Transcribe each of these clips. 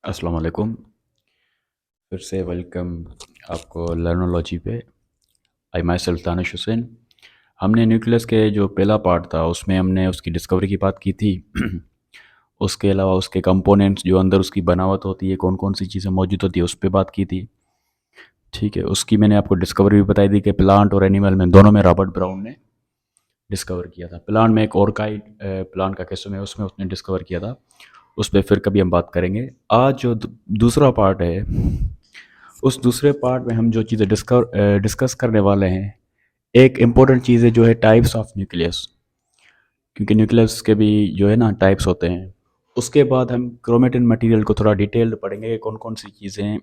अस्सलाम वालेकुम। फिर से वेलकम आपको लर्नोलॉजी पे। आई माई सेल्फ दानिश हुसैन। हमने न्यूक्लियस के जो पहला पार्ट था उसमें हमने उसकी डिस्कवरी की बात की थी। उसके अलावा उसके कंपोनेंट्स जो अंदर उसकी बनावट होती है, कौन कौन सी चीज़ें मौजूद होती है, उस पर बात की थी। ठीक है, उसकी मैंने आपको डिस्कवरी भी बताई थी कि प्लांट और एनिमल में दोनों में रॉबर्ट ब्राउन ने डिस्कवर किया था। प्लांट में एक ऑर्काइड प्लांट का किस्म है, उसमें उसने डिस्कवर किया था। उस पर फिर कभी हम बात करेंगे। आज जो दूसरा पार्ट है, उस दूसरे पार्ट में हम जो चीज़ें डिस्कस करने वाले हैं, एक इम्पोर्टेंट चीज़ है जो है टाइप्स ऑफ न्यूक्लियस। क्योंकि न्यूक्लियस के भी जो है ना टाइप्स होते हैं। उसके बाद हम क्रोमेटिन मटेरियल को थोड़ा डिटेल्ड पढ़ेंगे कि कौन कौन सी चीज़ें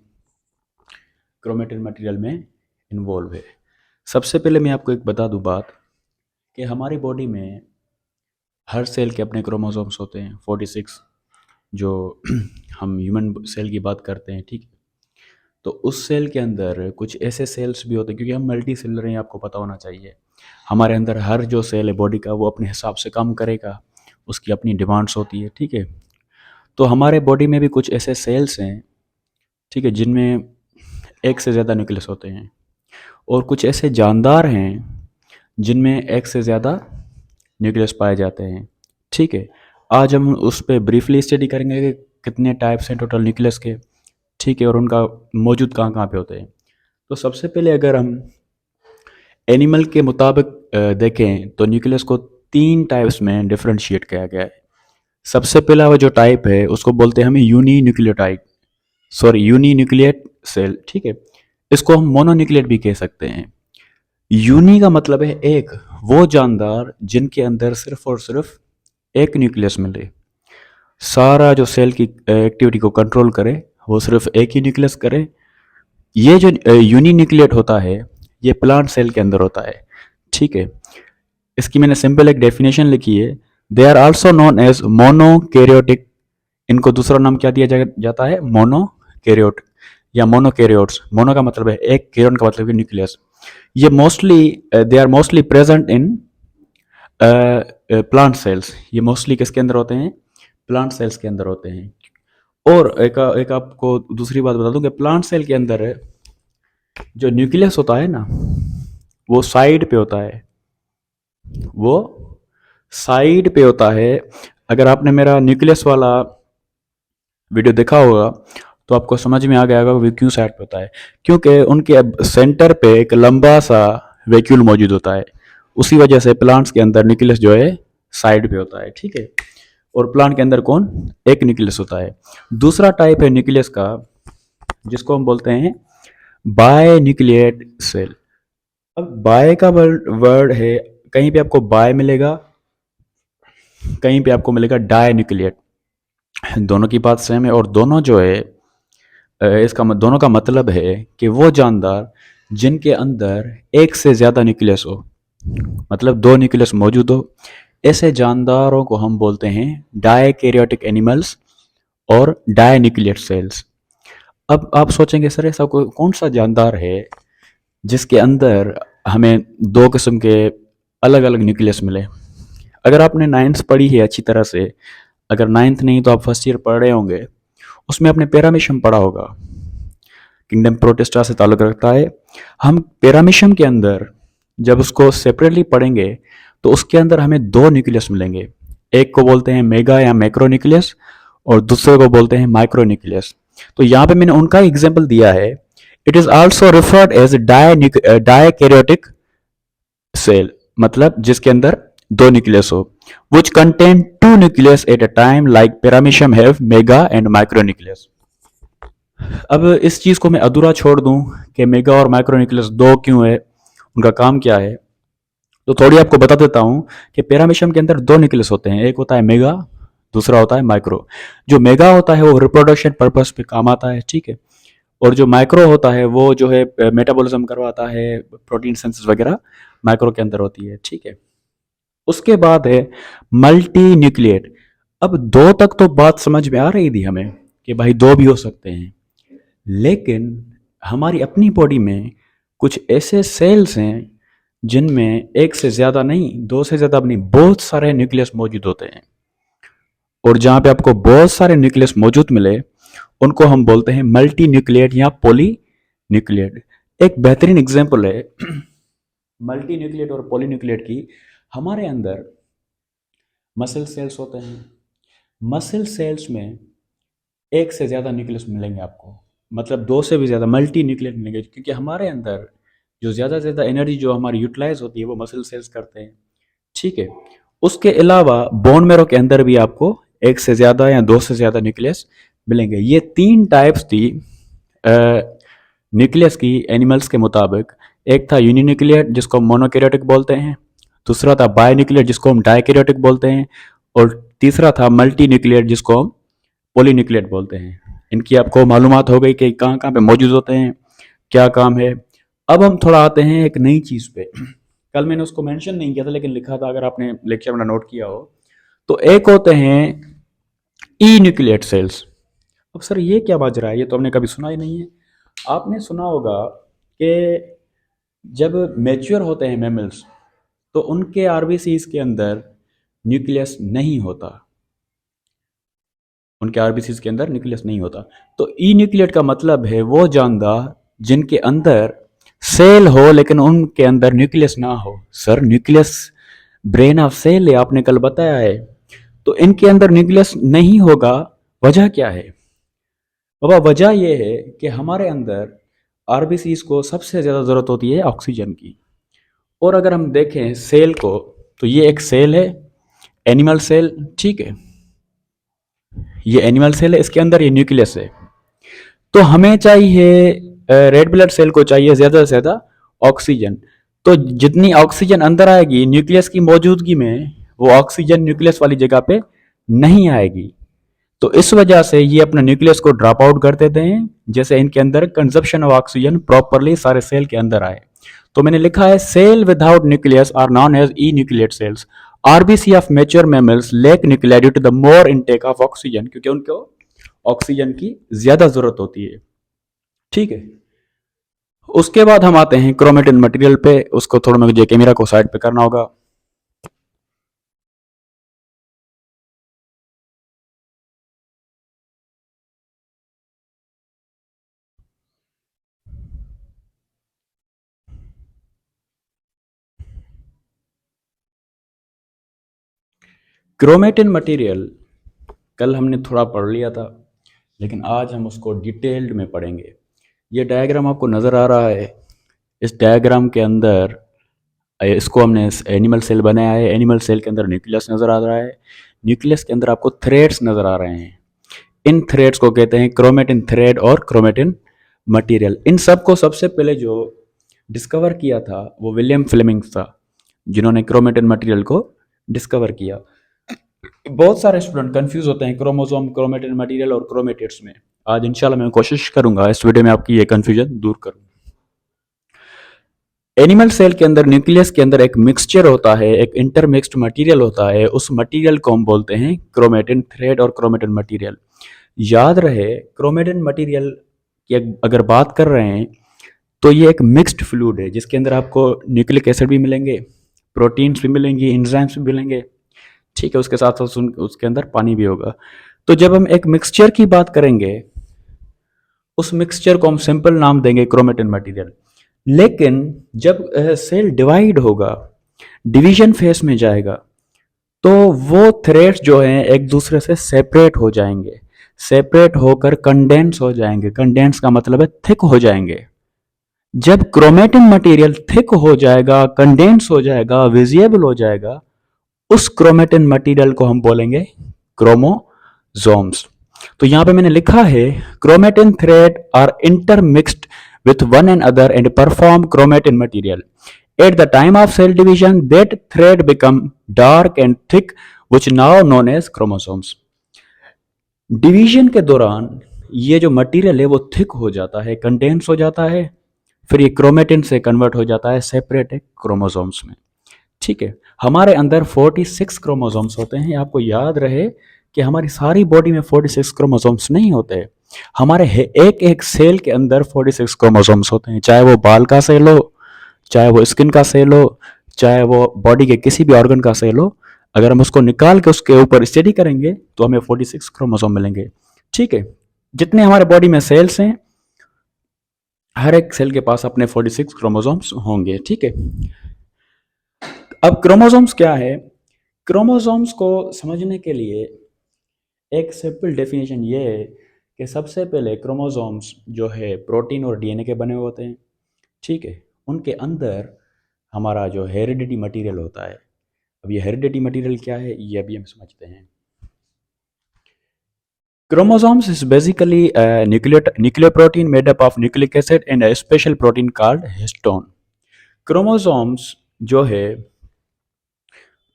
क्रोमेटिन मटेरियल में इन्वॉल्व है। सबसे पहले मैं आपको एक बता दूं बात, कि हमारी बॉडी में हर सेल के अपने क्रोमोसोम्स होते हैं 46, जो हम ह्यूमन सेल की बात करते हैं। ठीक है, तो उस सेल के अंदर कुछ ऐसे सेल्स भी होते हैं, क्योंकि हम मल्टी सेलर हैं, आपको पता होना चाहिए। हमारे अंदर हर जो सेल है बॉडी का, वो अपने हिसाब से काम करेगा, उसकी अपनी डिमांड्स होती है। ठीक है, तो हमारे बॉडी में भी कुछ ऐसे सेल्स हैं, ठीक है, जिनमें एक से ज़्यादा न्यूक्लियस होते हैं, और कुछ ऐसे जानदार हैं जिनमें एक से ज़्यादा न्यूक्लियस पाए जाते हैं। ठीक है, आज हम उस पर ब्रीफली स्टडी करेंगे कि कितने टाइप्स हैं टोटल न्यूक्लियस के। ठीक है, और उनका मौजूद कहाँ कहाँ पे होते हैं। तो सबसे पहले अगर हम एनिमल के मुताबिक देखें तो न्यूक्लियस को तीन टाइप्स में डिफरेंशिएट किया गया है। सबसे पहला वो जो टाइप है उसको बोलते हैं हम uninucleotide, sorry uninucleate cell. ठीक है, इसको हम मोनोन्यूक्लियेट भी कह सकते हैं। यूनी का मतलब है एक, वो जानदार जिनके अंदर सिर्फ और सिर्फ एक न्यूक्लियस मिले, सारा जो सेल की एक्टिविटी को कंट्रोल करे, वो सिर्फ एक ही न्यूक्लियस करे। ये जो यूनी न्यूक्लियेट होता है, ये प्लांट सेल के अंदर होता है। ठीक है, इसकी मैंने सिंपल एक डेफिनेशन लिखी है। They are also known as monokaryotic. इनको दूसरा नाम क्या दिया जाता है? मोनोकैरियोट या मोनोकैरियोट्स। मोनो का मतलब है एक, कैरियन का मतलब है न्यूक्लियस। ये mostly they are mostly present in plant cells. ये मोस्टली किसके अंदर होते हैं? प्लांट सेल्स के अंदर होते हैं। और एक आपको दूसरी बात बता दूं कि प्लांट सेल के अंदर जो न्यूक्लियस होता है ना, वो साइड पे होता है। वो साइड पे होता है। अगर आपने मेरा न्यूक्लियस वाला वीडियो देखा होगा तो आपको समझ में आ गया होगा वो क्यों साइड पे होता है। क्योंकि उनके सेंटर पे एक लंबा सा वैक्यूल मौजूद होता है। उसी वजह से प्लांट्स के अंदर न्यूक्लियस जो है साइड पे होता है। ठीक है, और प्लांट के अंदर कौन? एक न्यूक्लियस होता है। दूसरा टाइप है न्यूक्लियस का, जिसको हम बोलते हैं बाय न्यूक्लिएट सेल। अब बाय का वर्ड है, कहीं पे आपको बाय मिलेगा, कहीं पे आपको मिलेगा डाई न्यूक्लिएट। दोनों की बात सेम है, और दोनों जो है दोनों का मतलब है कि वो जानदार जिनके अंदर एक से ज़्यादा न्यूक्लियस हो, मतलब दो न्यूक्लियस मौजूद हो, ऐसे जानदारों को हम बोलते हैं डायकैरियोटिक एनिमल्स और डायन्यूक्लियेट सेल्स। अब आप सोचेंगे सर ऐसा कौन सा जानदार है जिसके अंदर हमें दो किस्म के अलग अलग न्यूक्लियस मिले। अगर आपने नाइन्थ पढ़ी है अच्छी तरह से, अगर नाइन्थ नहीं तो आप फर्स्ट ईयर पढ़ रहे होंगे, उसमें आपने पैरामीशियम पढ़ा होगा। किंगडम प्रोटिस्टा से ताल्लुक़ रखता है। हम पैरामीशियम के अंदर जब उसको सेपरेटली पढ़ेंगे तो उसके अंदर हमें दो न्यूक्लियस मिलेंगे। एक को बोलते हैं मेगा या मैक्रो न्यूक्लियस, और दूसरे को बोलते हैं माइक्रो न्यूक्लियस। तो यहाँ पे मैंने उनका एग्जाम्पल दिया है। It is also referred as dikaryotic cell, मतलब जिसके अंदर दो न्यूक्लियस हो, which contain two nucleus at a time like paramecium have mega and micro nucleus। अब इस चीज़ को मैं अधूरा छोड़ दूं कि मेगा और माइक्रो न्यूक्लियस दो क्यों है, उनका काम क्या है, तो थोड़ी आपको बता देता हूं कि पैरामीशियम के अंदर दो न्यूक्लियस होते हैं। एक होता है मेगा, दूसरा होता है माइक्रो। जो मेगा होता है वो रिप्रोडक्शन पर्पस पे काम आता है। ठीक है, और जो माइक्रो होता है वो जो है मेटाबॉलिज्म करवाता है, प्रोटीन सिंथेसिस वगैरह माइक्रो के अंदर होती है। ठीक है, उसके बाद है मल्टी न्यूक्लिएट। अब दो तक तो बात समझ में आ रही थी हमें कि भाई दो भी हो सकते हैं, लेकिन हमारी अपनी बॉडी में कुछ ऐसे सेल्स हैं जिनमें एक से ज़्यादा नहीं, दो से ज़्यादा नहीं, बहुत सारे न्यूक्लियस मौजूद होते हैं। और जहाँ पे आपको बहुत सारे न्यूक्लियस मौजूद मिले, उनको हम बोलते हैं मल्टी न्यूक्लिएट या पॉली न्यूक्लिएट। एक बेहतरीन एग्जाम्पल है मल्टी न्यूक्लिएट और पॉली न्यूक्लिएट की। हमारे अंदर मसल सेल्स होते हैं, मसल सेल्स में एक से ज़्यादा न्यूक्लियस मिलेंगे आपको, मतलब दो से भी ज़्यादा मल्टी न्यूक्लियस मिलेंगे, क्योंकि हमारे अंदर जो ज़्यादा से ज़्यादा एनर्जी जो हमारी यूटिलाइज होती है वो मसल सेल्स करते हैं। ठीक है, उसके अलावा बोन मैरो के अंदर भी आपको एक से ज़्यादा या दो से ज़्यादा न्यूक्लियस मिलेंगे। ये तीन टाइप्स थी न्यूक्लियस की एनिमल्स के मुताबिक। एक था यूनिन्यूक्लिएट जिसको हम मोनोकैरियोटिक बोलते हैं, दूसरा था बायोन्यूक्लिएट जिसको हम डाइकैरियोटिक बोलते हैं, और तीसरा था मल्टी न्यूक्लिएट जिसको हम पॉलीन्यूक्लिएट बोलते हैं। इनकी आपको मालूमात हो गई कि कहाँ कहाँ पे मौजूद होते हैं, क्या काम है। अब हम थोड़ा आते हैं एक नई चीज़ पे। कल मैंने उसको मेंशन नहीं किया था लेकिन लिखा था, अगर आपने लेक्चर में नोट किया हो तो। एक होते हैं ई न्यूक्लिएट सेल्स। अब सर ये क्या बाज रहा है, ये तो हमने कभी सुना ही नहीं है। आपने सुना होगा कि जब मैच्योर होते हैं मैमल्स तो उनके आरबीसीज के अंदर न्यूक्लियस नहीं होता, उनके आरबीसीज के अंदर न्यूक्लियस नहीं होता। तो ई न्यूक्लिएट का मतलब है वो जानदार जिनके अंदर सेल हो लेकिन उनके अंदर न्यूक्लियस ना हो। Sir nucleus brain of cell है, आपने कल बताया है, तो इनके अंदर न्यूक्लियस नहीं होगा। वजह क्या है बाबा? वजह यह है कि हमारे अंदर आरबीसीज को सबसे ज़्यादा ज़रूरत होती है ऑक्सीजन की। और अगर हम देखें सेल को तो ये एक सेल है, एनिमल सेल, ठीक है, ये एनिमल सेल है, इसके अंदर ये न्यूक्लियस है। तो हमें चाहिए रेड ब्लड सेल को चाहिए ज़्यादा से ज़्यादा ऑक्सीजन। तो जितनी ऑक्सीजन अंदर आएगी न्यूक्लियस की मौजूदगी में, वो ऑक्सीजन न्यूक्लियस वाली जगह पे नहीं आएगी। तो इस वजह से ये अपना न्यूक्लियस को ड्रॉप आउट कर देते हैं, जैसे इनके अंदर कंजप्शन ऑफ ऑक्सीजन प्रॉपरली सारे सेल के अंदर आए। तो मैंने लिखा है cell without nucleus are known as enucleate cells. RBC of mature mammals lack nuclei due to the more intake of oxygen, क्योंकि उनको ऑक्सीजन की ज्यादा जरूरत होती है। ठीक है, उसके बाद हम आते हैं क्रोमेटिन मटेरियल पे। उसको थोड़ा मुझे कैमरा को साइड पे करना होगा। क्रोमेटिन मटेरियल कल हमने थोड़ा पढ़ लिया था, लेकिन आज हम उसको डिटेल्ड में पढ़ेंगे। ये डायग्राम आपको नज़र आ रहा है, इस डायग्राम के अंदर इसको हमने एनिमल सेल बनाया है। एनिमल सेल के अंदर न्यूक्लियस नज़र आ रहा है, न्यूक्लियस के अंदर आपको थ्रेड्स नज़र आ रहे हैं। इन थ्रेड्स को कहते हैं क्रोमेटिन थ्रेड और क्रोमेटिन मटेरियल। इन सब को सबसे पहले जो डिस्कवर किया था वो विलियम फ्लेमिंग था, जिन्होंने क्रोमेटिन मटेरियल को डिस्कवर किया। बहुत सारे स्टूडेंट कंफ्यूज होते हैं क्रोमोसोम, क्रोमेटिन मटेरियल और क्रोमेटिड्स में। आज इंशाल्लाह मैं कोशिश करूंगा इस वीडियो में आपकी ये कंफ्यूजन दूर करूं। एनिमल सेल के अंदर न्यूक्लियस के अंदर एक मिक्सचर होता है, एक इंटरमिक्स्ड मटेरियल होता है। उस मटेरियल को हम बोलते हैं क्रोमेटिन थ्रेड और क्रोमेटिन मटेरियल। याद रहे क्रोमेटिन मटेरियल की अगर बात कर रहे हैं तो ये एक मिक्स्ड फ्लूइड है, जिसके अंदर आपको न्यूक्लिक एसिड भी मिलेंगे, प्रोटीन्स भी मिलेंगी, एंजाइम्स भी मिलेंगे, ठीक है। उसके साथ साथ उसके अंदर पानी भी होगा। तो जब हम एक मिक्सचर की बात करेंगे, उस मिक्सचर को हम सिंपल नाम देंगे क्रोमेटिन मटेरियल। लेकिन जब सेल डिवाइड होगा, डिवीजन फेस में जाएगा, तो वो थ्रेड्स जो हैं एक दूसरे से सेपरेट हो जाएंगे, सेपरेट होकर कंडेंस हो जाएंगे। कंडेंस का मतलब है थिक हो जाएंगे। जब क्रोमेटिन मटेरियल थिक हो जाएगा, कंडेंस हो जाएगा, विजिबल हो जाएगा, उस क्रोमेटिन मटेरियल को हम बोलेंगे क्रोमोसोम्स। तो यहां पे मैंने लिखा है chromatin thread are intermixed with one another and perform chromatin material. At the time of cell division, that thread become dark and thick, which now known as chromosomes. Division के दौरान ये जो मटेरियल है वो थिक हो जाता है, condense हो जाता है, फिर ये क्रोमेटिन से कन्वर्ट हो जाता है सेपरेट है क्रोमोसोम्स में। ठीक है, हमारे अंदर 46 क्रोमोसोम्स होते हैं। आपको याद रहे कि हमारी सारी बॉडी में 46 क्रोमोसोम्स नहीं होते। हमारे एक एक सेल के अंदर 46 क्रोमोसोम्स होते हैं, चाहे वो बाल का सेल हो, चाहे वो स्किन का सेल हो, चाहे वो बॉडी के किसी भी ऑर्गन का सेल हो। अगर हम उसको निकाल के उसके ऊपर स्टडी करेंगे तो हमें 46 क्रोमोसोम मिलेंगे। ठीक है, जितने हमारे बॉडी में सेल्स हैं, हर एक सेल के पास अपने 46 क्रोमोसोम्स होंगे, ठीक है। अब क्रोमोसोम्स क्या है? क्रोमोसोम्स को समझने के लिए एक सिंपल डेफिनेशन ये है कि सबसे पहले क्रोमोसोम्स जो है प्रोटीन और डीएनए के बने हुए होते हैं, ठीक है। उनके अंदर हमारा जो हेरिडिटी मटेरियल होता है। अब ये हेरिडिटी मटेरियल क्या है, ये अभी हम समझते हैं। Chromosomes is basically a nuclear protein made up of nucleic acid and a special protein called histone. Chromosomes जो है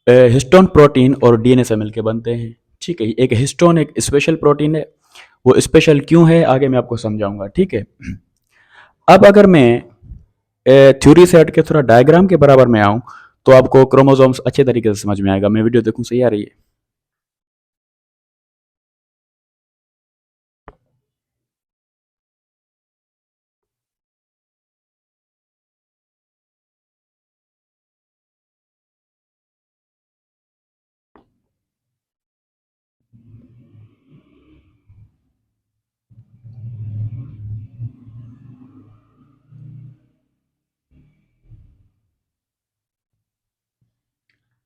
हिस्टोन प्रोटीन और डीएनए से मिलकर बनते हैं, ठीक है। एक हिस्टोन एक स्पेशल प्रोटीन है, वो स्पेशल क्यों है आगे मैं आपको समझाऊंगा, ठीक है। अब अगर मैं थ्योरी से हट के थोड़ा डायग्राम के बराबर में आऊं तो आपको क्रोमोसोम्स अच्छे तरीके से समझ में आएगा। मैं वीडियो देखूं, सही आ रही है?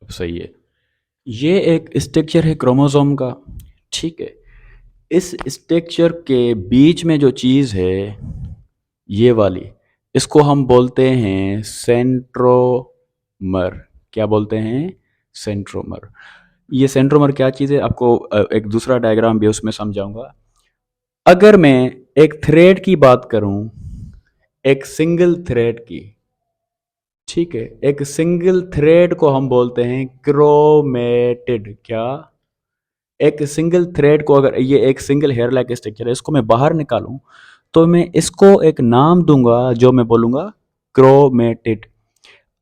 सही है। ये एक स्ट्रक्चर है क्रोमोसोम का, ठीक है। इस स्ट्रक्चर के बीच में जो चीज़ है ये वाली, इसको हम बोलते हैं सेंट्रोमर। क्या बोलते हैं? सेंट्रोमर। ये सेंट्रोमर क्या चीज़ है आपको एक दूसरा डायग्राम भी उसमें समझाऊंगा। अगर मैं एक थ्रेड की बात करूं, एक सिंगल थ्रेड की, ठीक है, एक सिंगल थ्रेड को हम बोलते हैं क्रोमेटिड। क्या? एक सिंगल थ्रेड को, अगर ये एक सिंगल हेयर लाइक स्ट्रक्चर है, इसको मैं बाहर निकालूं तो मैं इसको एक नाम दूंगा जो मैं बोलूंगा क्रोमेटिड।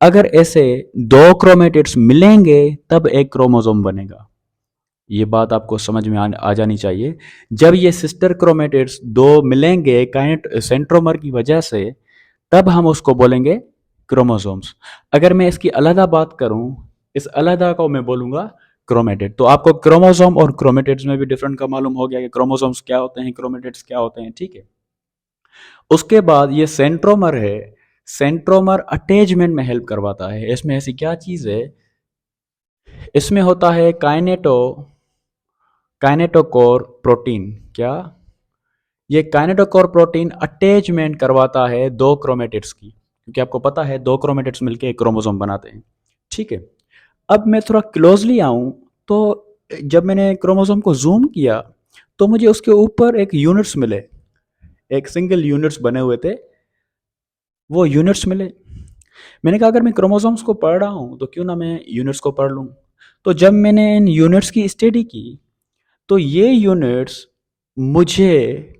अगर ऐसे दो क्रोमेटिड्स मिलेंगे तब एक क्रोमोसोम बनेगा। ये बात आपको समझ में आ जानी चाहिए। जब ये सिस्टर क्रोमेटिड्स दो मिलेंगे काइनेट सेंट्रोमर की वजह से, तब हम उसको बोलेंगे क्रोमोसोम्स। अगर मैं इसकी अलहदा बात करूं, इस अलहदा को मैं बोलूंगा क्रोमेटिड। तो आपको क्रोमोसोम और क्रोमेटिड्स में भी डिफरेंट का मालूम हो गया कि क्रोमोसोम्स क्या होते हैं, क्रोमेटिड्स क्या होते हैं, ठीक है। उसके बाद ये सेंट्रोमर है, सेंट्रोमर अटैचमेंट में हेल्प करवाता है। इसमें ऐसी क्या चीज है, इसमें होता है काइनेटोकोर प्रोटीन। क्या? ये काइनेटोकोर प्रोटीन अटैचमेंट करवाता है दो क्रोमेटिड्स की, क्योंकि आपको पता है दो क्रोमेटिड्स मिलकर एक क्रोमोसोम बनाते हैं, ठीक है। अब मैं थोड़ा क्लोजली आऊं तो जब मैंने क्रोमोसोम को जूम किया तो मुझे उसके ऊपर एक यूनिट्स मिले, एक सिंगल यूनिट्स बने हुए थे, वो यूनिट्स मिले। मैंने कहा अगर मैं क्रोमोसोम्स को पढ़ रहा हूं तो क्यों ना मैं यूनिट्स को पढ़ लूं। तो जब मैंने इन यूनिट्स की स्टडी की तो ये यूनिट्स, मुझे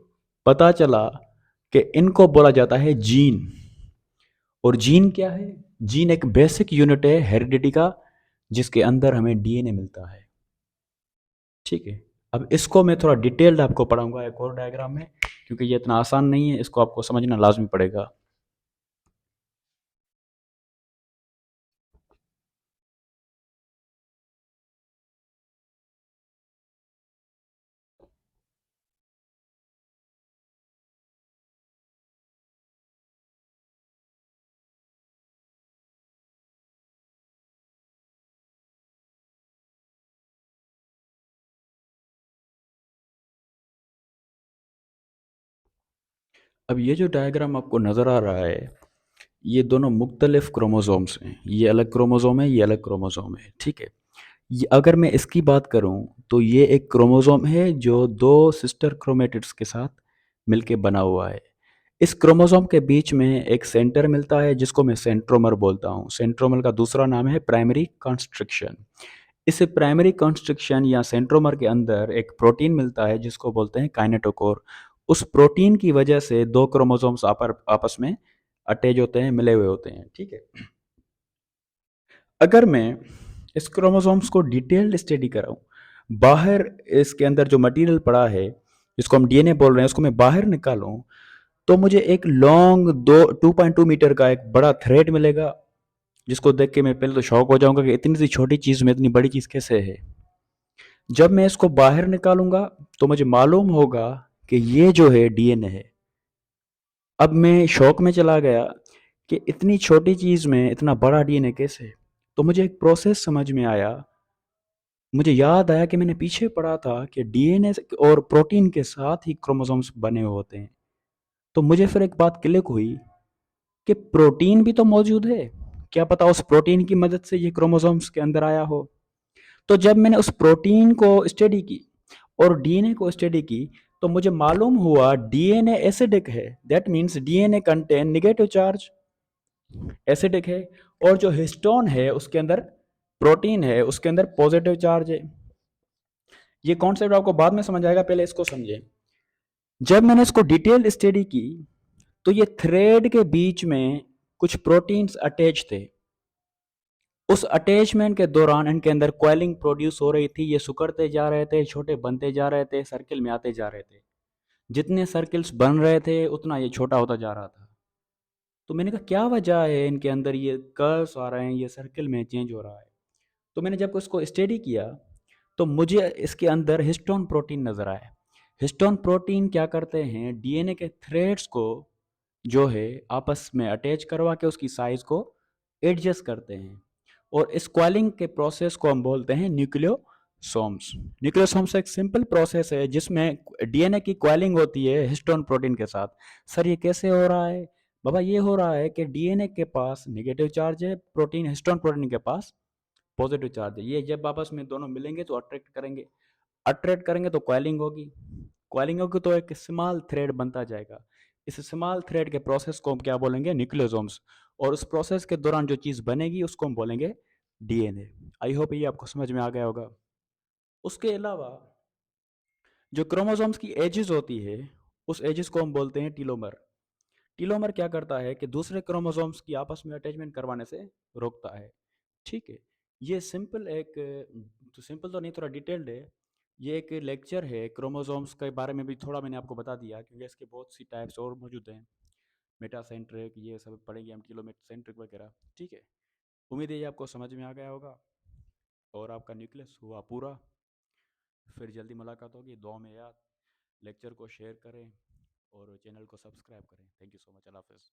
पता चला कि इनको बोला जाता है जीन। और जीन क्या है? जीन एक बेसिक यूनिट है हेरिडिटी का, जिसके अंदर हमें डीएनए मिलता है, ठीक है। अब इसको मैं थोड़ा डिटेल्ड आपको पढ़ाऊंगा एक और डायग्राम में, क्योंकि ये इतना आसान नहीं है, इसको आपको समझना लाजमी पड़ेगा। अब ये जो डायग्राम आपको नज़र आ रहा है, ये दोनों मुख्तलिफ क्रोमोसोम्स हैं। ये अलग क्रोमोसोम है, ये अलग क्रोमोसोम है, ठीक है। ये अगर मैं इसकी बात करूं तो ये एक क्रोमोसोम है जो दो सिस्टर क्रोमेटिड्स के साथ मिलके बना हुआ है। इस क्रोमोसोम के बीच में एक सेंटर मिलता है जिसको मैं सेंट्रोमर बोलता हूँ। सेंट्रोमर का दूसरा नाम है प्राइमरी कंस्ट्रक्शन। इस प्राइमरी कंस्ट्रक्शन या सेंट्रोमर के अंदर एक प्रोटीन मिलता है जिसको बोलते हैं काइनेटोकोर। उस प्रोटीन की वजह से दो क्रोमोसोम्स आपस में अटैच होते हैं, मिले हुए होते हैं, ठीक है। अगर मैं इस क्रोमोसोम्स को डिटेल्ड स्टडी कराऊं, बाहर इसके अंदर जो मटेरियल पड़ा है जिसको हम डीएनए बोल रहे हैं, उसको मैं बाहर निकालूं तो मुझे एक लॉन्ग 2.2 मीटर का एक बड़ा थ्रेड मिलेगा, जिसको देख के मैं पहले तो शॉक हो जाऊंगा कि इतनी सी छोटी चीज में इतनी बड़ी चीज कैसे है। जब मैं इसको बाहर निकालूंगा तो मुझे मालूम होगा कि ये जो है डीएनए है। अब मैं शौक में चला गया कि इतनी छोटी चीज़ में इतना बड़ा डीएनए कैसे? तो मुझे एक प्रोसेस समझ में आया। मुझे याद आया कि मैंने पीछे पढ़ा था कि डीएनए और प्रोटीन के साथ ही क्रोमोसोम्स बने हुए होते हैं। तो मुझे फिर एक बात क्लिक हुई कि प्रोटीन भी तो मौजूद है। क्या पता उस प्रोटीन की मदद से ये क्रोमोसोम्स के अंदर आया हो। तो जब मैंने उस प्रोटीन को स्टडी की और डीएनए को स्टडी की, तो मुझे मालूम हुआ डीएनए एसिडिक है। That means DNA contain negative charge, acidic है। और जो हिस्टोन है उसके अंदर, प्रोटीन है उसके अंदर पॉजिटिव चार्ज है। ये कॉन्सेप्ट आपको बाद में समझ आएगा, पहले इसको समझे। जब मैंने इसको डिटेल स्टडी की, तो ये थ्रेड के बीच में कुछ प्रोटीन्स अटैच थे। उस अटैचमेंट के दौरान इनके अंदर क्वेलिंग प्रोड्यूस हो रही थी। ये सिकुड़ते जा रहे थे, छोटे बनते जा रहे थे, सर्किल में आते जा रहे थे। जितने सर्किल्स बन रहे थे उतना ये छोटा होता जा रहा था। तो मैंने कहा क्या वजह है इनके अंदर ये कर्व्स आ रहे हैं, ये सर्किल में चेंज हो रहा है। तो मैंने जब उसको स्टडी किया, तो मुझे इसके अंदर हिस्टोन प्रोटीन नज़र आया। हिस्टोन प्रोटीन क्या करते हैं, डीएनए के थ्रेड्स को जो है आपस में अटैच करवा के उसकी साइज को एडजस्ट करते हैं। और इस क्वालिंग के प्रोसेस को हम बोलते हैं न्यूक्लियोसोम्स। न्यूक्लियोसोम्स एक सिंपल प्रोसेस है जिसमें डीएनए की क्वालिंग होती है हिस्टोन प्रोटीन के साथ। सर ये कैसे हो रहा है? बाबा ये हो रहा है कि डीएनए के पास नेगेटिव चार्ज है, प्रोटीन हिस्टोन प्रोटीन के पास पॉजिटिव चार्ज है। ये जब आपस में दोनों मिलेंगे तो अट्रैक्ट करेंगे, अट्रैक्ट करेंगे तो क्वाइलिंग होगी, क्वाइलिंग होगी तो एक स्मॉल थ्रेड बनता जाएगा। इस स्मॉल थ्रेड के प्रोसेस को हम क्या बोलेंगे, न्यूक्लियोसोम्स। और उस प्रोसेस के दौरान जो चीज़ बनेगी उसको हम बोलेंगे डीएनए। आई होप ये आपको समझ में आ गया होगा। उसके अलावा जो क्रोमोसोम्स की एजेस होती है, उस एजेस को हम बोलते हैं टीलोमर। टीलोमर क्या करता है कि दूसरे क्रोमोसोम्स की आपस में अटैचमेंट करवाने से रोकता है। ठीक है। ये सिंपल एक, तो सिंपल तो नहीं, थोड़ा डिटेल्ड है। ये एक लेक्चर है क्रोमोसोम्स के बारे में भी थोड़ा मैंने आपको बता दिया, क्योंकि इसके बहुत सी टाइप्स और मौजूद हैं। मेटासेंट्रिक ये सब पढ़ेंगे हम, टीलोमेट वगैरह। ठीक है। उम्मीद है ये आपको समझ में आ गया होगा और आपका न्यूक्लियस हुआ पूरा। फिर जल्दी मुलाकात होगी। दुआ में याद, लेक्चर को शेयर करें और चैनल को सब्सक्राइब करें। Thank you so much. अल्लाह हाफिज़।